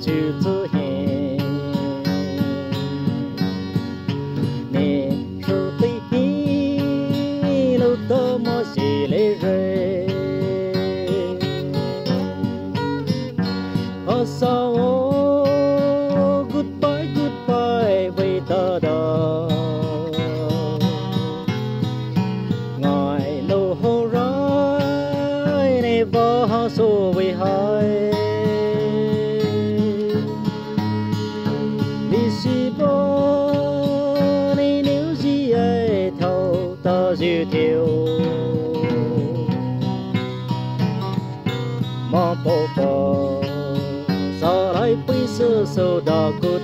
chữ chữ hè nè rồi tí lâu tơ mò xì lê rê ở sau goodbye goodbye với tơ đờ ngồi lâu hô rơi này vợ họ xô với hai đi xì bó này nếu gì ấy thâu tơ dư thiêu mò bò bò sao lại bây giờ sâu đỏ cô